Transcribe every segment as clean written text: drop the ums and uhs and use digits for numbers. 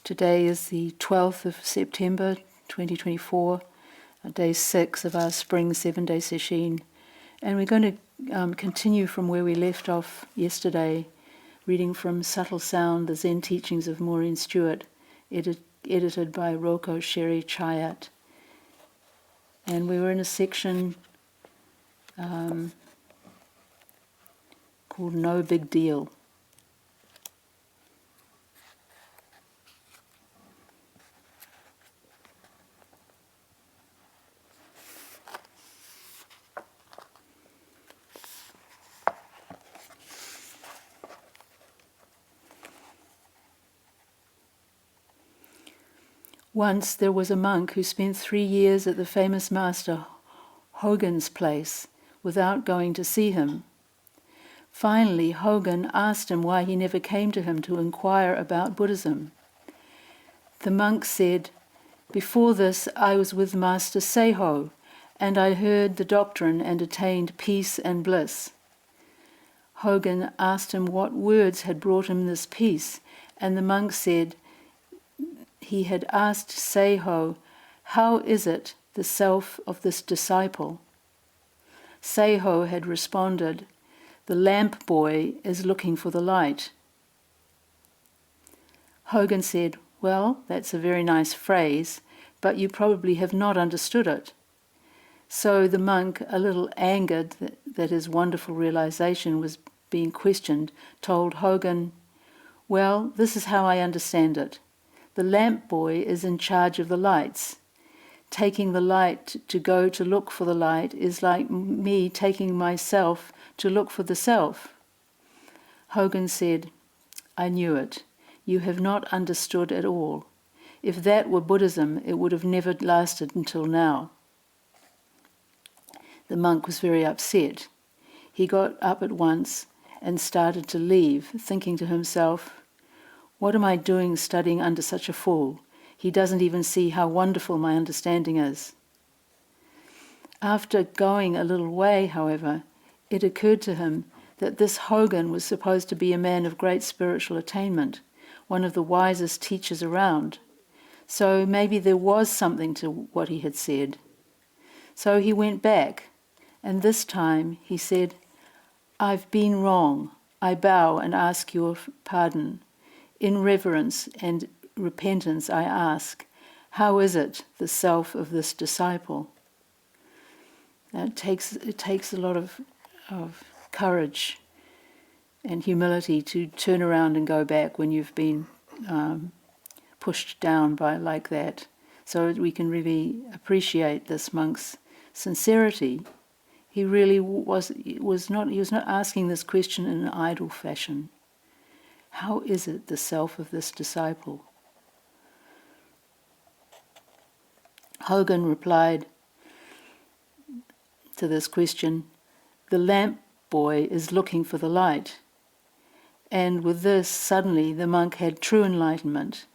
Today is the 12th of September 2024, day 6 of our spring 7-day Sesshin. And we're going to continue from where we left off yesterday, reading from Subtle Sound, the Zen Teachings of Maureen Stewart, edited by Roko Sherry Chayat. And we were in a section called No Big Deal. Once there was a monk who spent 3 years at the famous master Hogen's place without going to see him. Finally, Hogen asked him why he never came to him to inquire about Buddhism. The monk said, "Before this I was with Master Seiho, and I heard the doctrine and attained peace and bliss." Hogen asked him what words had brought him this peace, and the monk said, he had asked Seiho, "How is it the self of this disciple?" Seiho had responded, "The lamp boy is looking for the light." Hogen said, "Well, that's a very nice phrase, but you probably have not understood it." So the monk, a little angered that his wonderful realization was being questioned, told Hogen, "Well, this is how I understand it. The lamp boy is in charge of the lights. Taking the light to go to look for the light is like me taking myself to look for the self." Hogen said, "I knew it. You have not understood at all. If that were Buddhism, it would have never lasted until now." The monk was very upset. He got up at once and started to leave, thinking to himself, "What am I doing studying under such a fool? He doesn't even see how wonderful my understanding is." After going a little way, however, it occurred to him that this Hogen was supposed to be a man of great spiritual attainment, one of the wisest teachers around. So maybe there was something to what he had said. So he went back, and this time he said, "I've been wrong. I bow and ask your pardon. In reverence and repentance I ask, how is it the self of this disciple?" Now it takes a lot of courage and humility to turn around and go back when you've been pushed down by like that. So we can really appreciate this monk's sincerity. He really was not asking this question in an idle fashion. How is it the self of this disciple? Hogen replied to this question, "The lamp boy is looking for the light." And with this, suddenly the monk had true enlightenment.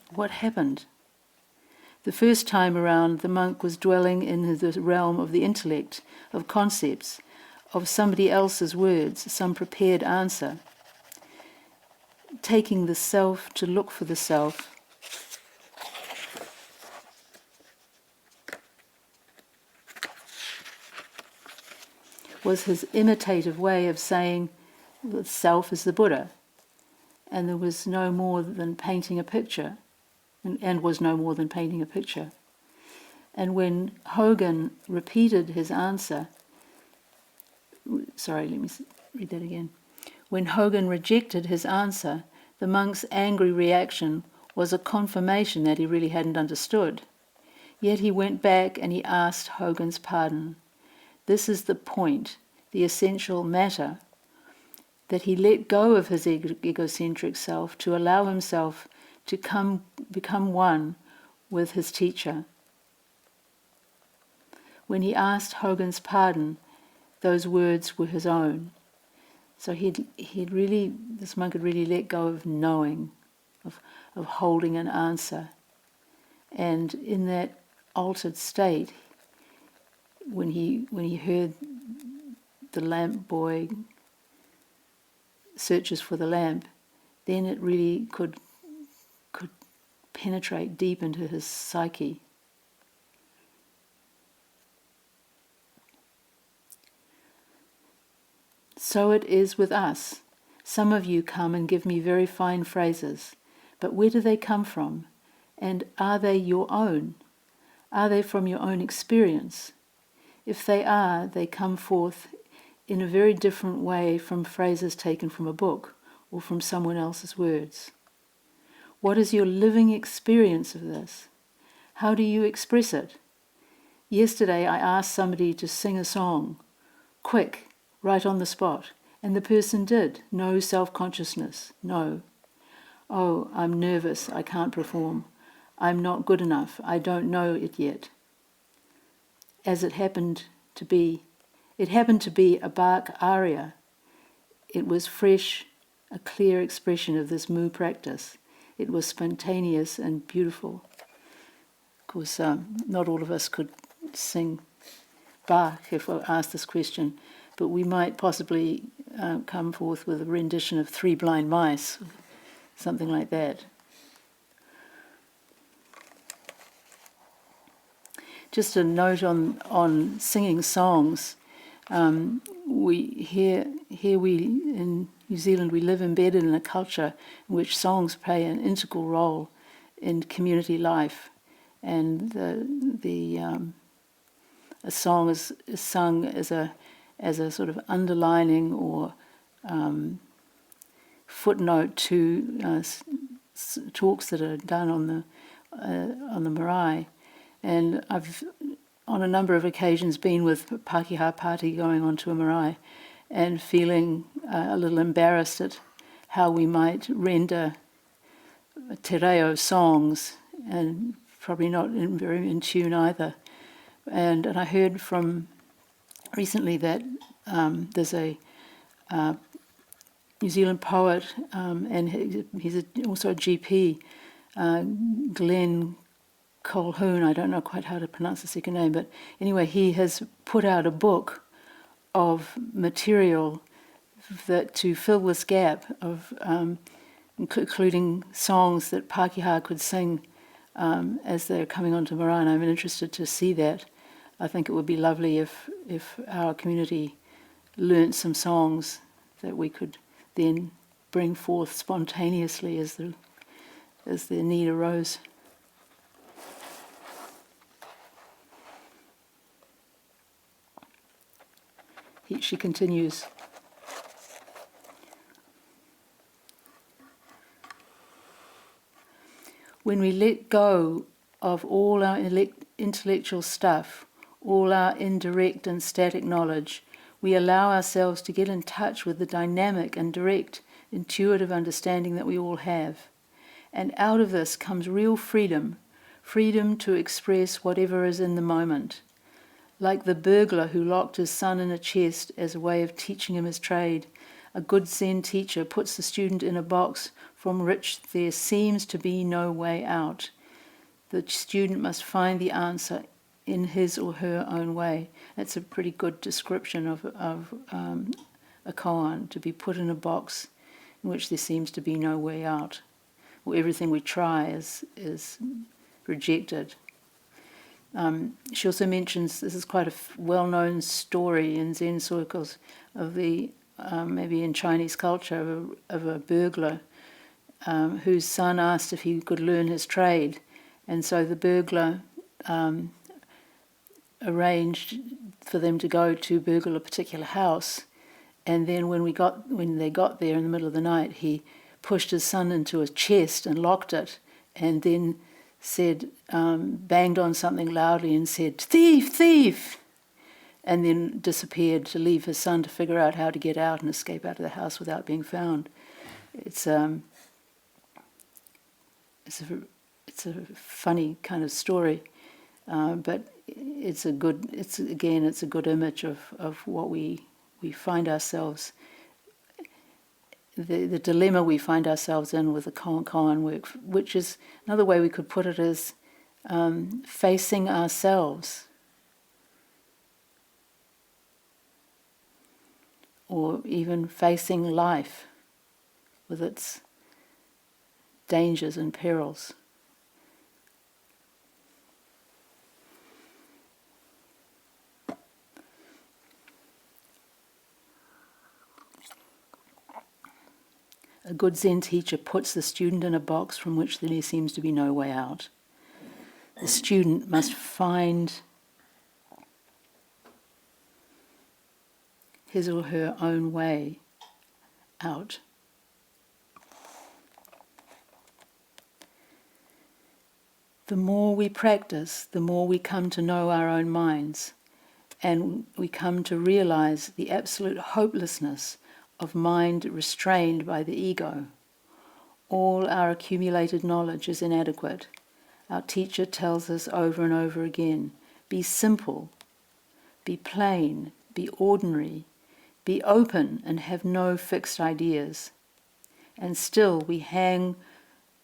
What happened? The first time around, the monk was dwelling in the realm of the intellect, of concepts, of somebody else's words, some prepared answer. Taking the self to look for the self was his imitative way of saying the self is the Buddha, and there was no more than painting a picture. And was no more than painting a picture. And when Hogen repeated his answer, let me read that again. When Hogen rejected his answer, the monk's angry reaction was a confirmation that he really hadn't understood. Yet he went back and he asked Hogen's pardon. This is the point, the essential matter, that he let go of his egocentric self to allow himself to become one with his teacher. When he asked Hogen's pardon, those words were his own. So this monk had really let go of knowing, of holding an answer. And in that altered state, when he heard the lamp boy searches for the lamp, then it really could penetrate deep into his psyche. So it is with us. Some of you come and give me very fine phrases, but where do they come from? And are they your own? Are they from your own experience? If they are, they come forth in a very different way from phrases taken from a book or from someone else's words. What is your living experience of this? How do you express it? Yesterday I asked somebody to sing a song, quick, right on the spot, and the person did. No self-consciousness, no. Oh, I'm nervous, I can't perform. I'm not good enough, I don't know it yet. As it happened to be a Bach aria. It was fresh, a clear expression of this mu practice. It was spontaneous and beautiful. Of course, not all of us could sing Bach if I asked this question, but we might possibly come forth with a rendition of Three Blind Mice, something like that. Just a note on singing songs. Here we in New Zealand, we live embedded in a culture in which songs play an integral role in community life, and a song is sung as a sort of underlining or footnote to talks that are done on the marae. And I've, on a number of occasions, been with Pākehā party going onto a marae and feeling a little embarrassed at how we might render te reo songs, and probably not very in tune either. And I heard from recently that there's a New Zealand poet, and he's also a GP, Glenn Colquhoun, I don't know quite how to pronounce the second name, but anyway, he has put out a book of material that to fill this gap of including songs that Pākehā could sing as they're coming onto marae, and I'm interested to see that. I think it would be lovely if our community learnt some songs that we could then bring forth spontaneously as the need arose. She continues. When we let go of all our intellectual stuff, all our indirect and static knowledge, we allow ourselves to get in touch with the dynamic and direct, intuitive understanding that we all have. And out of this comes real freedom, freedom to express whatever is in the moment. Like the burglar who locked his son in a chest as a way of teaching him his trade, a good Zen teacher puts the student in a box from which there seems to be no way out. The student must find the answer in his or her own way. That's a pretty good description of a koan, to be put in a box in which there seems to be no way out, or everything we try is rejected. She also mentions, this is quite a well-known story in Zen circles, of maybe in Chinese culture, of a burglar whose son asked if he could learn his trade. And so the burglar arranged for them to go to burgle a particular house. And then when they got there in the middle of the night, he pushed his son into a chest and locked it, and then said, banged on something loudly and said, "Thief, thief!" and then disappeared to leave his son to figure out how to get out and escape out of the house without being found. It's a funny kind of story, but it's a good image of what we find ourselves. The dilemma we find ourselves in with the koan work, which is another way we could put it, is facing ourselves, or even facing life. with its dangers and perils. A good Zen teacher puts the student in a box from which there seems to be no way out. The student must find his or her own way out. The more we practice, the more we come to know our own minds, and we come to realize the absolute hopelessness of mind restrained by the ego. All our accumulated knowledge is inadequate. Our teacher tells us over and over again, be simple, be plain, be ordinary, be open and have no fixed ideas. And still we hang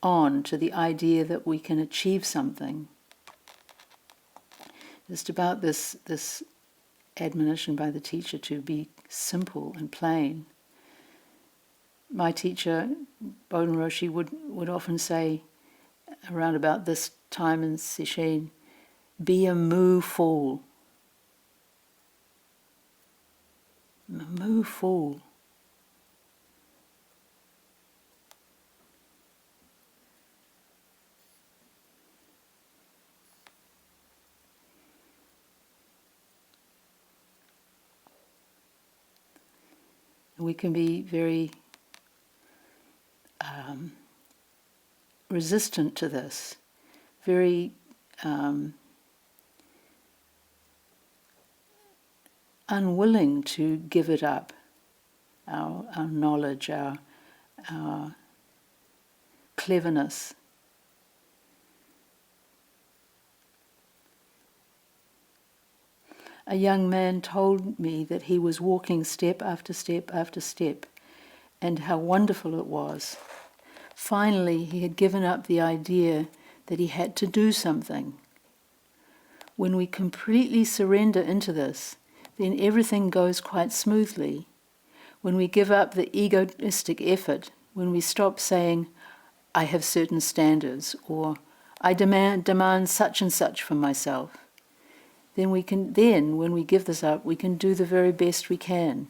on to the idea that we can achieve something. Just about this admonition by the teacher to be simple and plain. My teacher, Bodhin Roshi, would often say, around about this time in Sesshin, be a moo fool. A moo fool. We can be very resistant to this, very unwilling to give it up, our knowledge, our cleverness. A young man told me that he was walking step after step after step, and how wonderful it was. Finally, he had given up the idea that he had to do something. When we completely surrender into this, then everything goes quite smoothly. When we give up the egoistic effort, when we stop saying, I have certain standards, or I demand such and such from myself, then when we give this up, we can do the very best we can.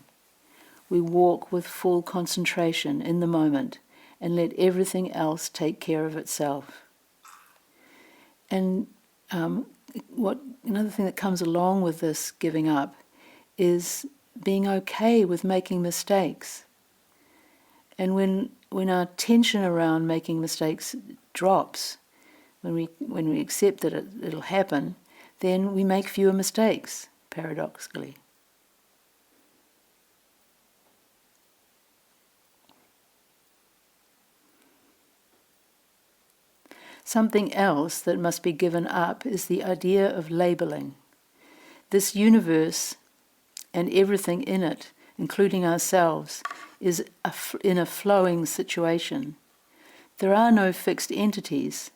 We walk with full concentration in the moment and let everything else take care of itself. And another thing that comes along with this giving up is being okay with making mistakes. And when our tension around making mistakes drops, when we accept that it'll happen, then we make fewer mistakes, paradoxically. Something else that must be given up is the idea of labeling. This universe and everything in it, including ourselves, is in a flowing situation. There are no fixed entities.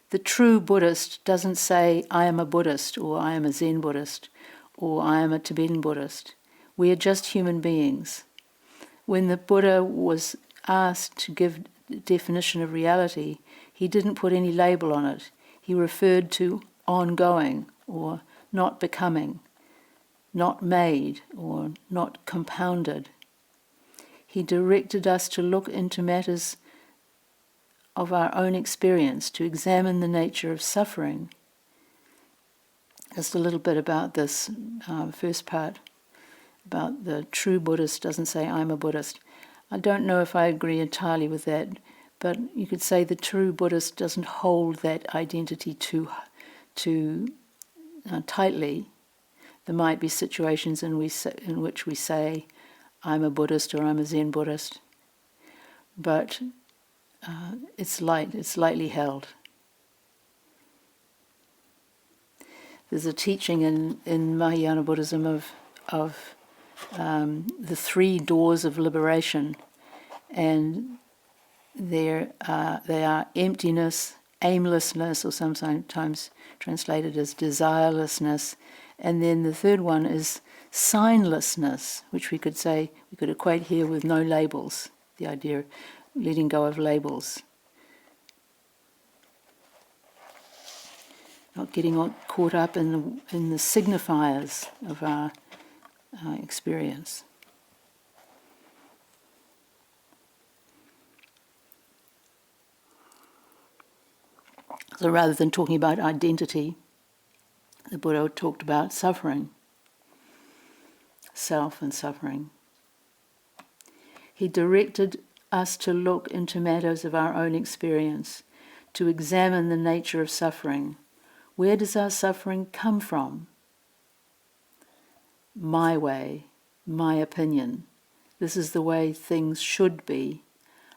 The true Buddhist doesn't say, I am a Buddhist, or I am a Zen Buddhist, or I am a Tibetan Buddhist. We are just human beings. When the Buddha was asked to give a definition of reality, he didn't put any label on it. He referred to ongoing, or not becoming, not made, or not compounded. He directed us to look into matters of our own experience, to examine the nature of suffering. Just a little bit about this first part, about the true Buddhist doesn't say, I'm a Buddhist. I don't know if I agree entirely with that, but you could say the true Buddhist doesn't hold that identity too tightly. There might be situations in which we say, I'm a Buddhist or I'm a Zen Buddhist, but it's lightly held. There's a teaching in Mahayana Buddhism of the 3 doors of liberation, and they are emptiness, aimlessness, or sometimes translated as desirelessness, and then the third one is signlessness, which we could equate here with no labels. the idea of letting go of labels. Not getting caught up in the signifiers of our experience. So rather than talking about identity, the Buddha talked about suffering, self and suffering. He directed us to look into matters of our own experience, to examine the nature of suffering. Where does our suffering come from? My way, my opinion. This is the way things should be.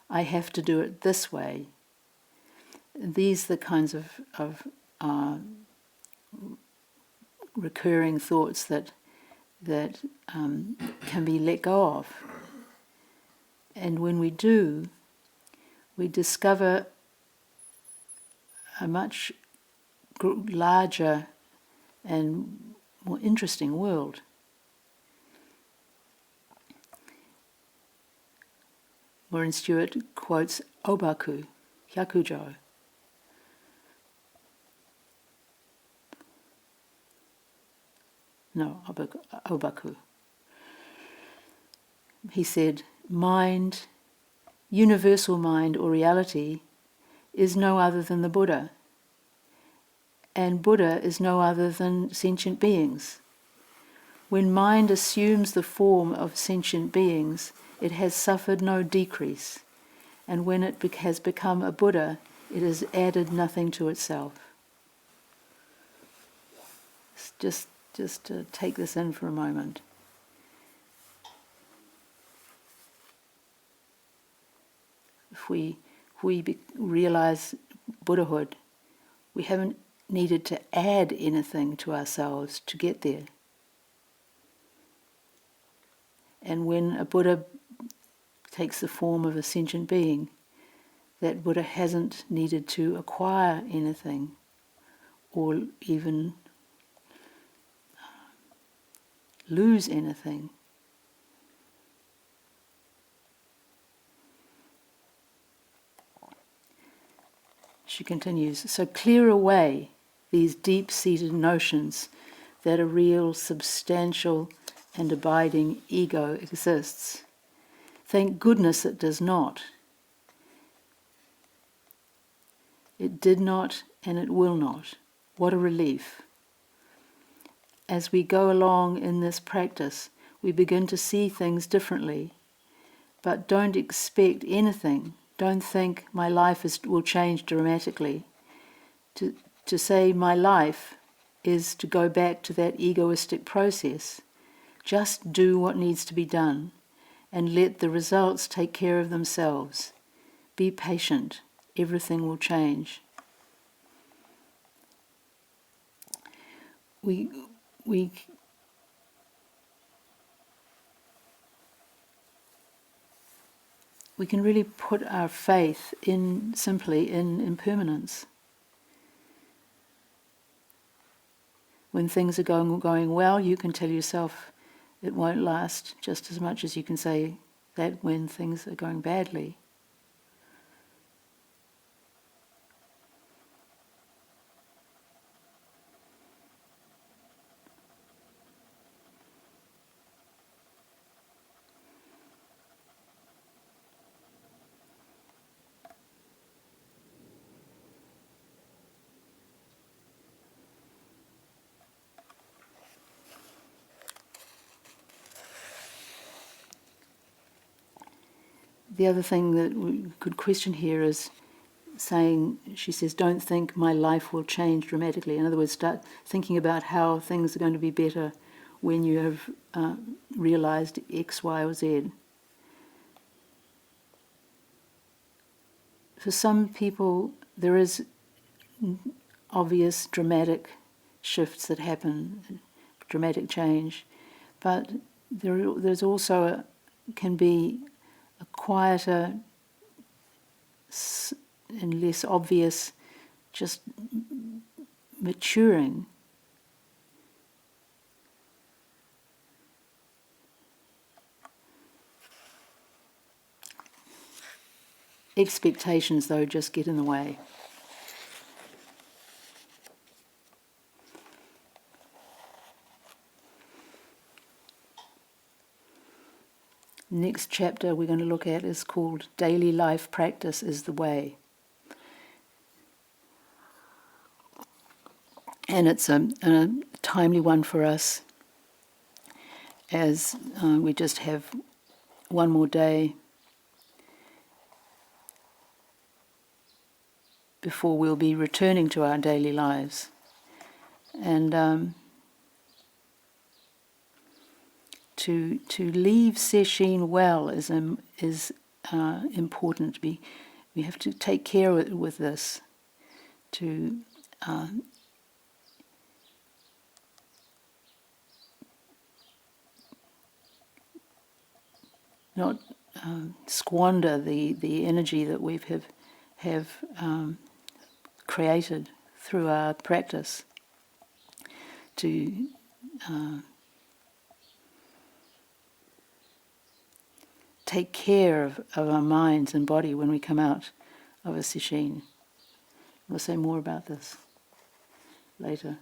I have to do it this way. These are the kinds of recurring thoughts that can be let go of. And when we do, we discover a much larger and more interesting world. Warren Stewart quotes Obaku, Hyakujo. No, Obaku. He said, mind, universal mind or reality, is no other than the Buddha. And Buddha is no other than sentient beings. When mind assumes the form of sentient beings, it has suffered no decrease. And when it has become a Buddha, it has added nothing to itself. Just to take this in for a moment. If we realize Buddhahood, we haven't needed to add anything to ourselves to get there. And when a Buddha takes the form of a sentient being, that Buddha hasn't needed to acquire anything or even lose anything. She continues, so clear away these deep-seated notions that a real, substantial and abiding ego exists. Thank goodness it does not. It did not and it will not. What a relief. As we go along in this practice, we begin to see things differently. But don't expect anything. Don't think my life will change dramatically. To say my life is to go back to that egoistic process. Just do what needs to be done and let the results take care of themselves. Be patient. Everything will change. We can really put our faith simply in impermanence. When things are going well, you can tell yourself it won't last just as much as you can say that when things are going badly. The other thing that we could question here is saying, she says, don't think my life will change dramatically. In other words, start thinking about how things are going to be better when you have realized X, Y, or Z. For some people, there is obvious dramatic shifts that happen, dramatic change, but there's also can be a quieter and less obvious just maturing. Expectations, though, just get in the way. Next chapter we're going to look at is called Daily Life Practice is the Way. And it's a timely one for us, as we just have one more day before we'll be returning to our daily lives. And to leave Sesshin well is important. We have to take care with this, to not squander the energy that we have created through our practice, to take care of our minds and body when we come out of a Sesshin. We'll say more about this later.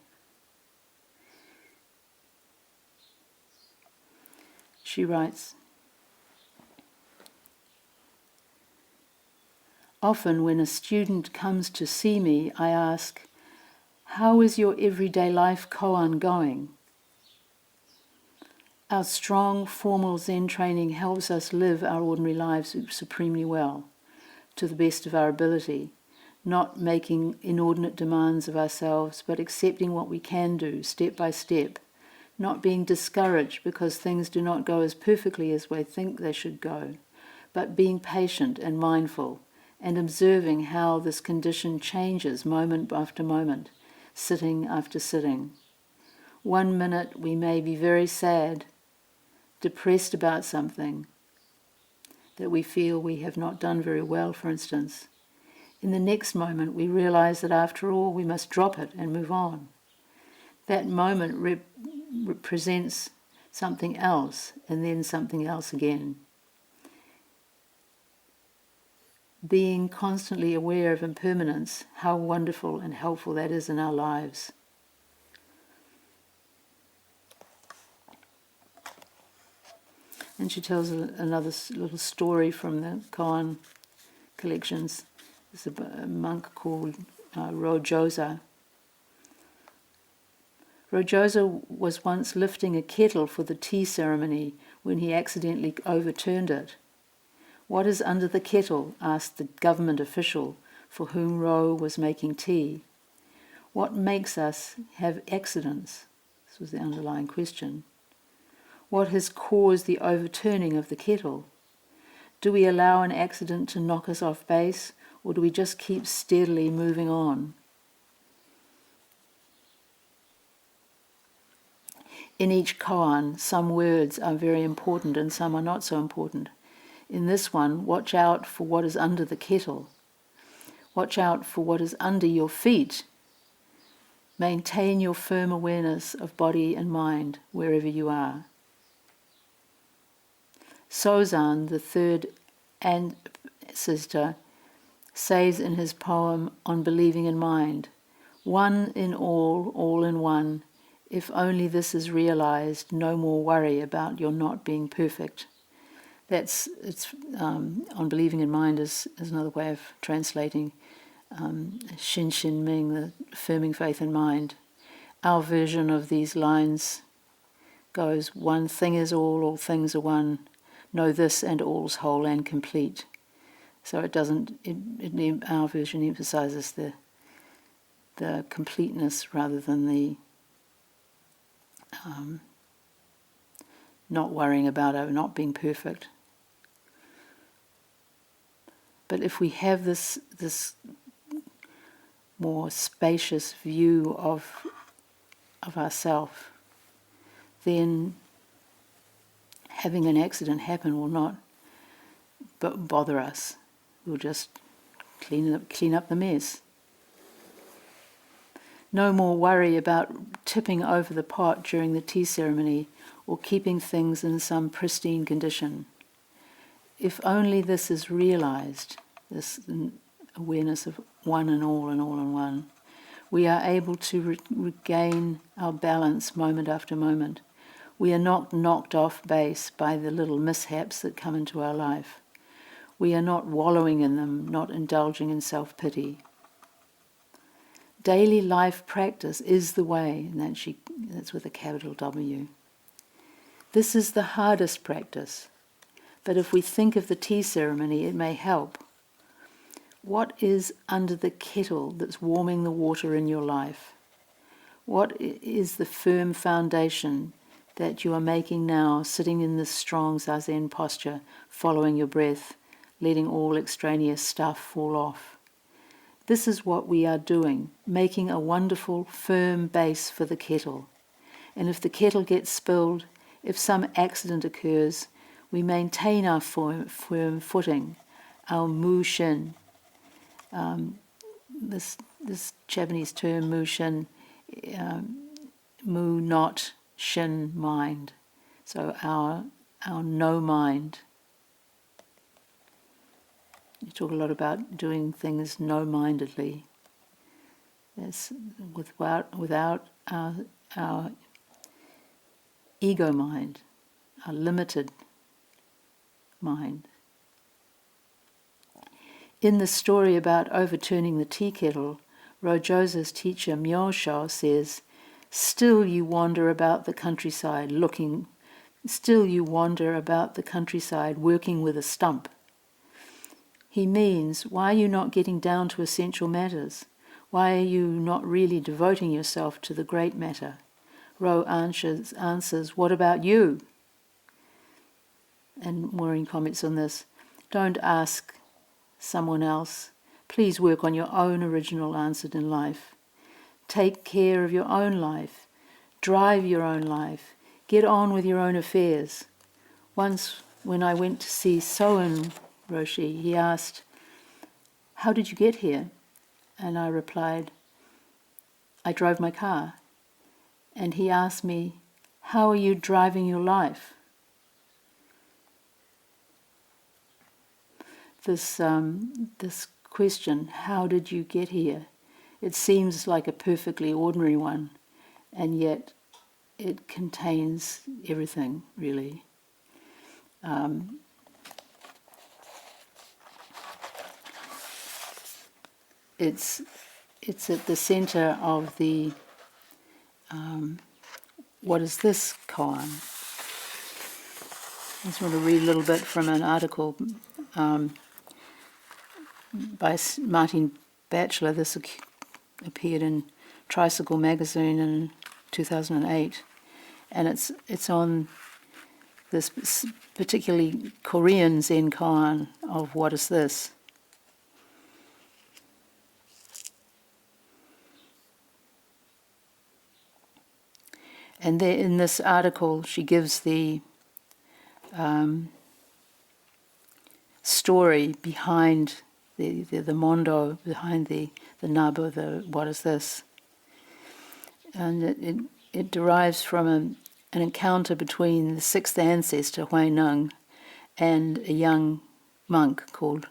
She writes, "Often when a student comes to see me, I ask, 'How is your everyday life koan going?' Our strong, formal Zen training helps us live our ordinary lives supremely well, to the best of our ability, not making inordinate demands of ourselves, but accepting what we can do step by step, not being discouraged because things do not go as perfectly as we think they should go, but being patient and mindful, and observing how this condition changes moment after moment, sitting after sitting. 1 minute we may be very sad, depressed about something that we feel we have not done very well, for instance. In the next moment we realize that after all we must drop it and move on. That moment represents something else, and then something else again. Being constantly aware of impermanence, how wonderful and helpful that is in our lives." And she tells another little story from the koan collections. There's a monk called Rojosa. Rojosa was once lifting a kettle for the tea ceremony when he accidentally overturned it. "What is under the kettle?" asked the government official for whom Ro was making tea. "What makes us have accidents?" This was the underlying question. "What has caused the overturning of the kettle? Do we allow an accident to knock us off base, or do we just keep steadily moving on?" In each koan, some words are very important and some are not so important. In this one, watch out for what is under the kettle. Watch out for what is under your feet. Maintain your firm awareness of body and mind wherever you are. Sozan, the third ancestor, says in his poem on believing in mind, "One in all in one. If only this is realized, no more worry about your not being perfect." On believing in mind is another way of translating Shin Ming, the affirming faith in mind. Our version of these lines goes, "One thing is all things are one. Know this, and all's whole and complete." So it doesn't. Our version emphasizes the completeness rather than the not worrying about it, not being perfect. But if we have this more spacious view of ourself, then having an accident happen will not bother us. We'll just clean up the mess. No more worry about tipping over the pot during the tea ceremony or keeping things in some pristine condition. If only this is realized, this awareness of one and all in one, we are able to regain our balance moment after moment. We are not knocked off base by the little mishaps that come into our life. We are not wallowing in them, not indulging in self-pity. Daily life practice is the way, and that's with a capital W. This is the hardest practice, but if we think of the tea ceremony, it may help. What is under the kettle that's warming the water in your life? What is the firm foundation that you are making now, sitting in this strong zazen posture, following your breath, letting all extraneous stuff fall off? This is what we are doing, making a wonderful, firm base for the kettle. And if the kettle gets spilled, if some accident occurs, we maintain our firm footing, our mushin. This Japanese term, mushin, mu not, shin mind. So our no mind. You talk a lot about doing things no-mindedly. That's without our ego mind, our limited mind. In the story about overturning the tea kettle, Rojosa's teacher Myosho says, "Still you wander about the countryside working with a stump." He means, why are you not getting down to essential matters? Why are you not really devoting yourself to the great matter? Ro answers, what about you? And Maureen comments on this, don't ask someone else. Please work on your own original answer in life. Take care of your own life. Drive your own life. Get on with your own affairs. Once when I went to see Soen Roshi, he asked, "How did you get here?" And I replied, "I drove my car." And he asked me, "How are you driving your life?" This question, how did you get here? It seems like a perfectly ordinary one, and yet it contains everything, really. It's at the center of the what is this koan? I just want to read a little bit from an article by Martin Batchelor. This appeared in Tricycle magazine in 2008, and it's on this particularly Korean Zen koan of what is this. And there, in this article, she gives the story behind the mondo, behind the nabu, the what is this. And it derives from an encounter between the sixth ancestor, Hui Neng, and a young monk called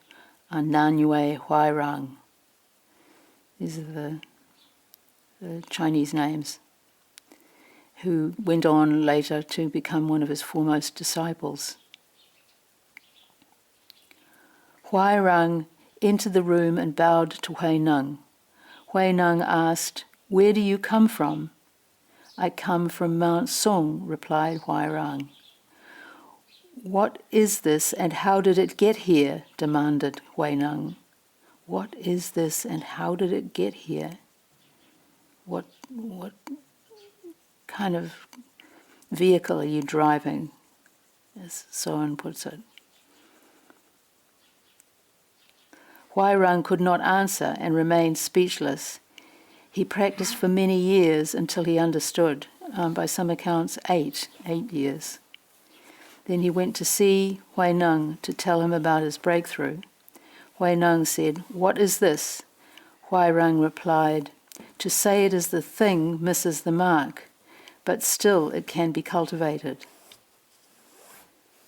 Nanyue Huairang. These are the Chinese names, who went on later to become one of his foremost disciples. Huairang entered the room and bowed to Hui Neng. Hui Neng asked, "Where do you come from?" "I come from Mount Sung," replied Huairang. "What is this and how did it get here?" demanded Hui Neng. What is this and how did it get here? What kind of vehicle are you driving, as Soen puts it? Huairang could not answer and remained speechless. He practiced for many years until he understood, by some accounts 8 years. Then he went to see Hui Neng to tell him about his breakthrough. Hui Neng said, "What is this?" Huairang replied, "To say it is the thing misses the mark, but still it can be cultivated."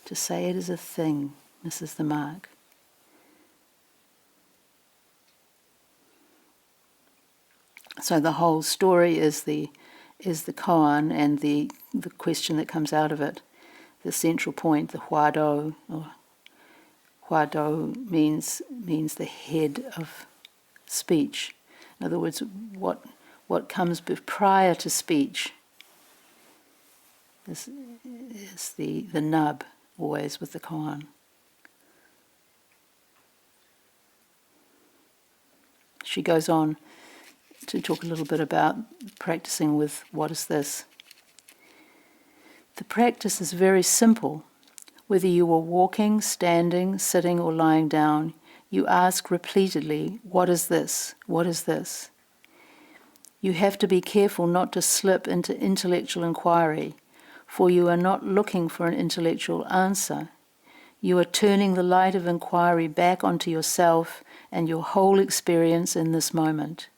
To say it is a thing misses the mark. So the whole story is the koan and the question that comes out of it, the central point, the huado, or huado means the head of speech. In other words, what comes prior to speech. This is the nub, always with the koan. She goes on to talk a little bit about practicing with what is this. The practice is very simple. Whether you are walking, standing, sitting, or lying down, you ask repeatedly, what is this? What is this? You have to be careful not to slip into intellectual inquiry, for you are not looking for an intellectual answer. You are turning the light of inquiry back onto yourself and your whole experience in this moment.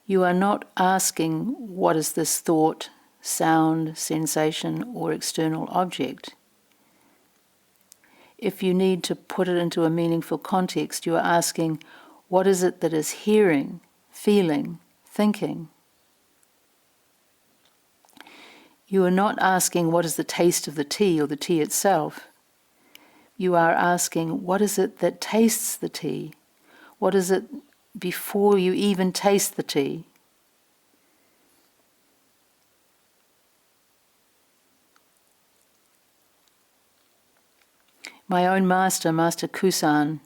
You are not asking, what is this thought, sound, sensation, or external object? If you need to put it into a meaningful context, you are asking, what is it that is hearing, feeling, thinking? You are not asking, what is the taste of the tea or the tea itself? You are asking, what is it that tastes the tea? What is it before you even taste the tea? My own master, Master Kusan,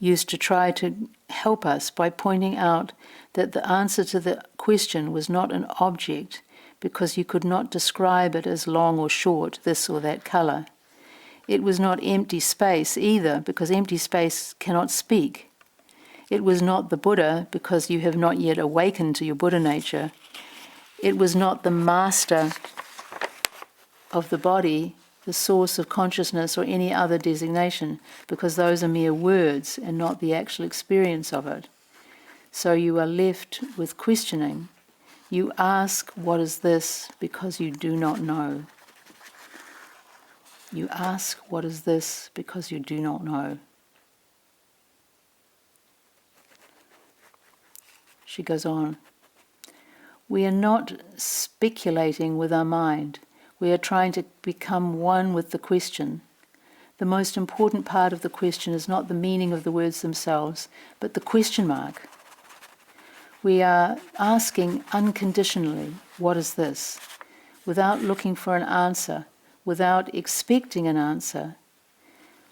used to try to help us by pointing out that the answer to the question was not an object, because you could not describe it as long or short, this or that colour. It was not empty space either, because empty space cannot speak. It was not the Buddha, because you have not yet awakened to your Buddha nature. It was not the master of the body, the source of consciousness, or any other designation, because those are mere words and not the actual experience of it. So you are left with questioning. You ask, what is this, because you do not know. You ask, what is this, because you do not know. She goes on. We are not speculating with our mind. We are trying to become one with the question. The most important part of the question is not the meaning of the words themselves, but the question mark. We are asking unconditionally, what is this? Without looking for an answer, without expecting an answer.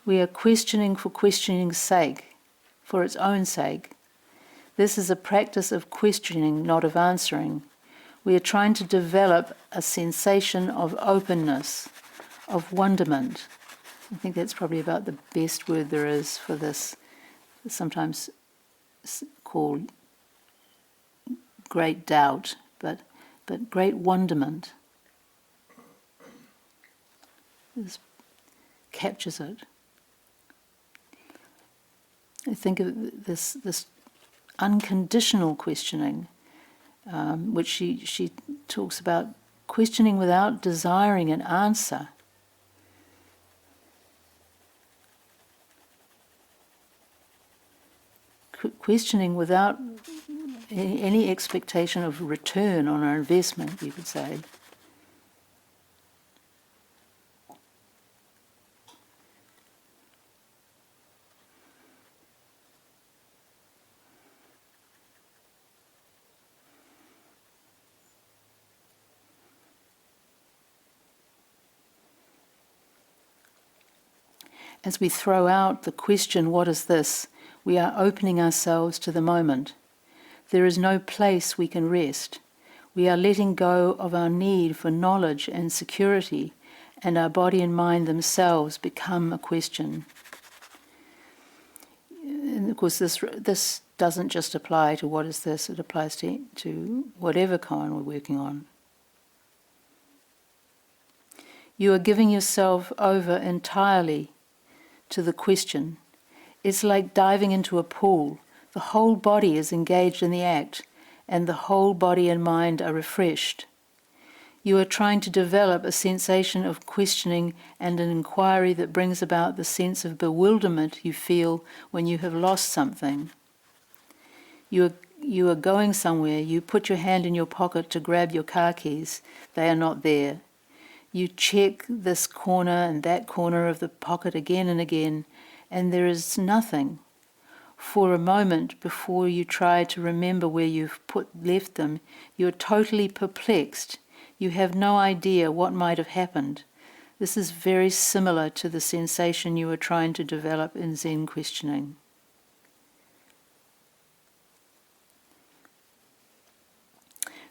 We are questioning for questioning's sake, for its own sake. This is a practice of questioning, not of answering. We are trying to develop a sensation of openness, of wonderment. I think that's probably about the best word there is for this, sometimes called great doubt, but great wonderment. This captures it. I think of this unconditional questioning, which she talks about, questioning without desiring an answer. Questioning without any expectation of return on our investment, you could say. As we throw out the question, what is this? We are opening ourselves to the moment. There is no place we can rest. We are letting go of our need for knowledge and security, and our body and mind themselves become a question. And of course, this doesn't just apply to what is this, it applies to whatever koan we're working on. You are giving yourself over entirely to the question. It's like diving into a pool. The whole body is engaged in the act, and the whole body and mind are refreshed. You are trying to develop a sensation of questioning and an inquiry that brings about the sense of bewilderment you feel when you have lost something. You you are going somewhere, you put your hand in your pocket to grab your car keys, they are not there. You check this corner and that corner of the pocket again and again, and there is nothing. For a moment before you try to remember where you've left them, you're totally perplexed. You have no idea what might have happened. This is very similar to the sensation you were trying to develop in Zen questioning.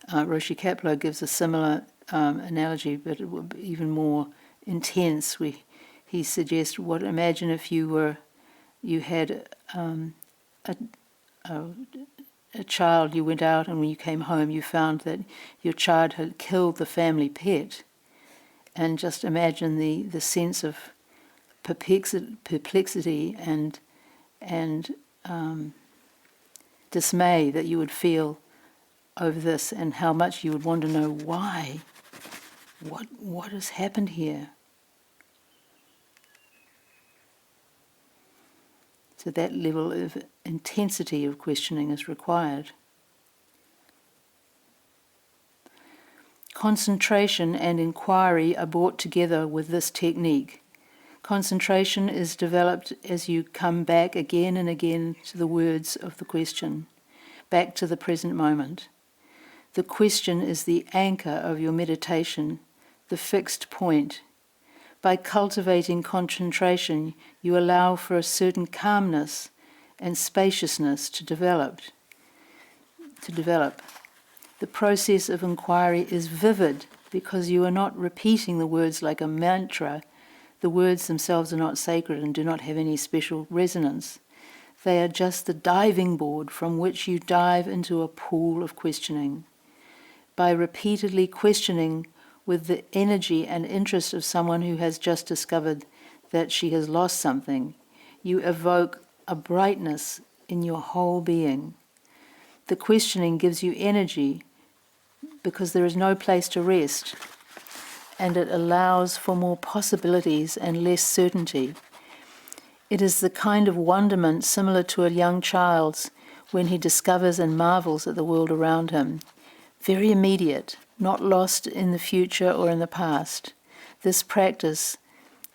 Roshi Kapleau gives a similar analogy, but it would be even more intense. He suggests, imagine if you had a child, you went out, and when you came home you found that your child had killed the family pet. And just imagine the sense of perplexity and dismay that you would feel over this, and how much you would want to know why. What has happened here? So that level of intensity of questioning is required. Concentration and inquiry are brought together with this technique. Concentration is developed as you come back again and again to the words of the question, back to the present moment. The question is the anchor of your meditation, the fixed point. By cultivating concentration, you allow for a certain calmness and spaciousness to develop. The process of inquiry is vivid because you are not repeating the words like a mantra. The words themselves are not sacred and do not have any special resonance. They are just the diving board from which you dive into a pool of questioning. By repeatedly questioning with the energy and interest of someone who has just discovered that she has lost something, you evoke a brightness in your whole being. The questioning gives you energy because there is no place to rest, and it allows for more possibilities and less certainty. It is the kind of wonderment similar to a young child's when he discovers and marvels at the world around him. Very immediate, not lost in the future or in the past. This practice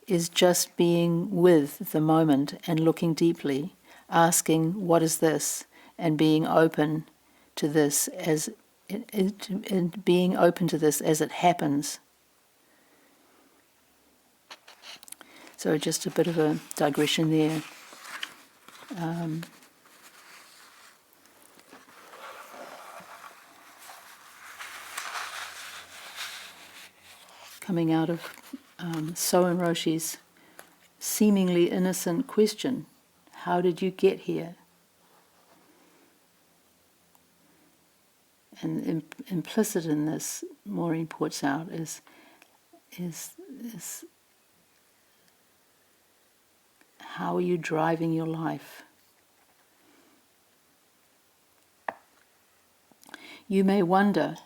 is just being with the moment and looking deeply, asking, what is this? And being open to this as it happens. So just a bit of a digression there. Coming out of Soen Roshi's seemingly innocent question, how did you get here? And implicit in this, Maureen points out, is how are you driving your life? You may wonder,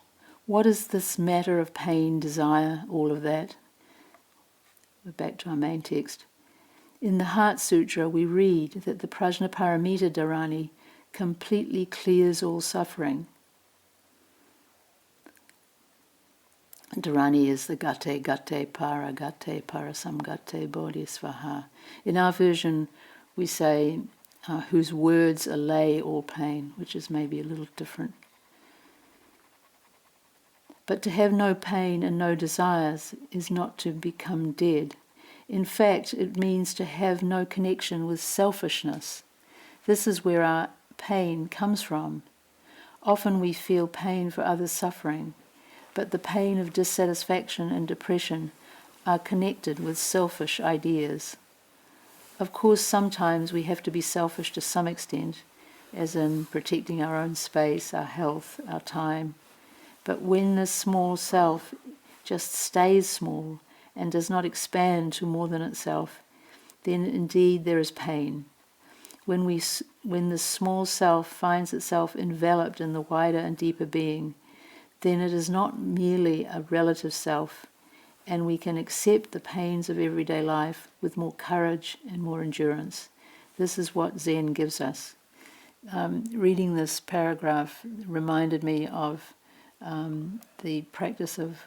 what is this matter of pain, desire, all of that? We're back to our main text. In the Heart Sutra, we read that the Prajnaparamita Dharani completely clears all suffering. Dharani is the gate parasamgate bodhisvaha. In our version, we say, whose words allay all pain, which is maybe a little different. But to have no pain and no desires is not to become dead. In fact, it means to have no connection with selfishness. This is where our pain comes from. Often we feel pain for others' suffering, but the pain of dissatisfaction and depression are connected with selfish ideas. Of course, sometimes we have to be selfish to some extent, as in protecting our own space, our health, our time. But when this small self just stays small and does not expand to more than itself, then indeed there is pain. When this small self finds itself enveloped in the wider and deeper being, then it is not merely a relative self, and we can accept the pains of everyday life with more courage and more endurance. This is what Zen gives us. reading this paragraph reminded me of the practice of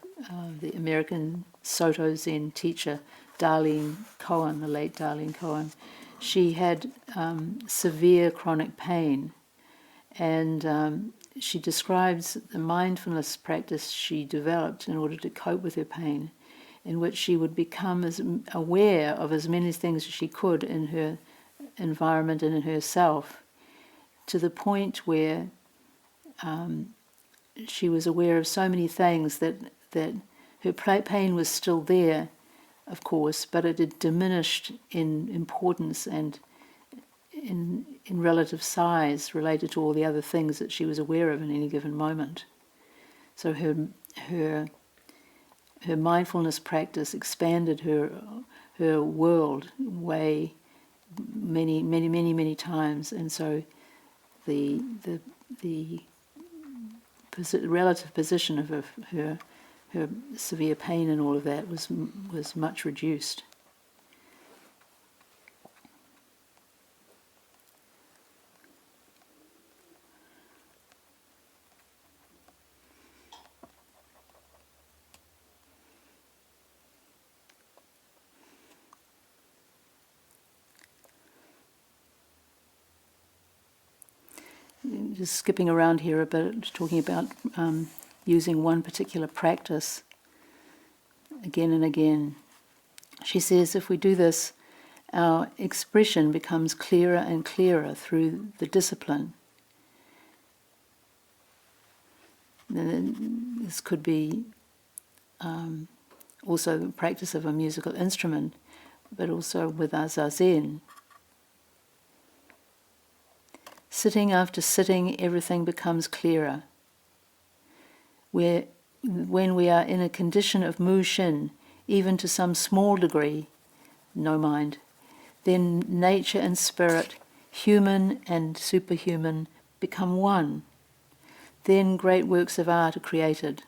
the American Soto Zen teacher, Darlene Cohen, the late Darlene Cohen. She had severe chronic pain, and she describes the mindfulness practice she developed in order to cope with her pain, in which she would become as aware of as many things as she could in her environment and in herself, to the point where she was aware of so many things that her pain was still there, of course, but it had diminished in importance and in relative size related to all the other things that she was aware of in any given moment. So her mindfulness practice expanded her world way many times, and so the relative position of her severe pain and all of that was much reduced. Just skipping around here a bit, talking about using one particular practice again and again. She says if we do this, our expression becomes clearer and clearer through the discipline. And this could be also the practice of a musical instrument, but also with our zazen. Sitting after sitting, everything becomes clearer. When we are in a condition of mushin, even to some small degree, no mind, then nature and spirit, human and superhuman, become one. Then great works of art are created.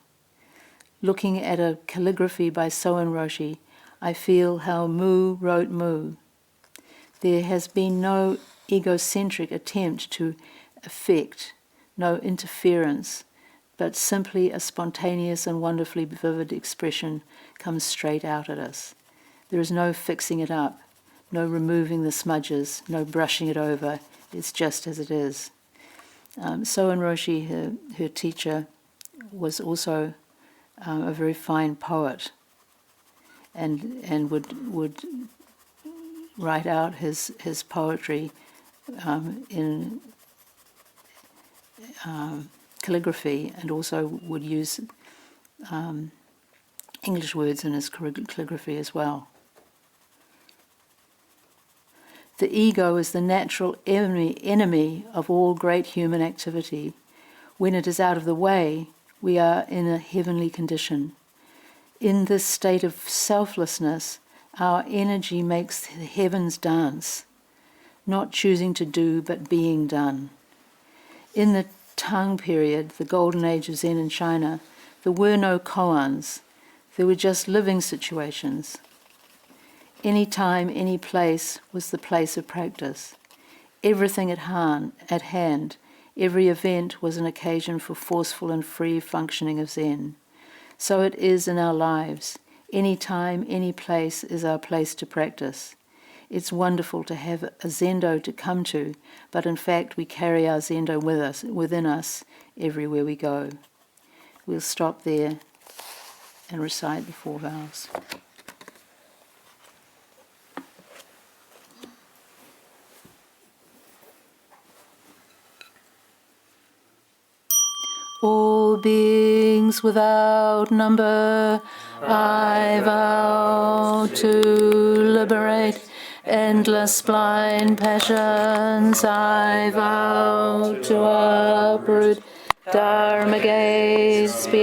Looking at a calligraphy by Soen Roshi, I feel how Mu wrote Mu. There has been no egocentric attempt to affect, no interference, but simply a spontaneous and wonderfully vivid expression comes straight out at us. There is no fixing it up, no removing the smudges, no brushing it over. It's just as it is. Soen Roshi, her teacher, was also a very fine poet, and would write out his poetry in calligraphy, and also would use English words in his calligraphy as well. The ego is the natural enemy of all great human activity. When it is out of the way, we are in a heavenly condition. In this state of selflessness, our energy makes the heavens dance, not choosing to do, but being done. In the Tang period, the golden age of Zen in China, there were no koans. There were just living situations. Any time, any place was the place of practice. Everything at hand, every event was an occasion for forceful and free functioning of Zen. So it is in our lives. Any time, any place is our place to practice. It's wonderful to have a zendo to come to, but in fact we carry our zendo within us, everywhere we go. We'll stop there and recite the 4 vows. All beings without number, I vow to liberate. Endless blind passions, I vow to uproot. Dharma gaze beyond.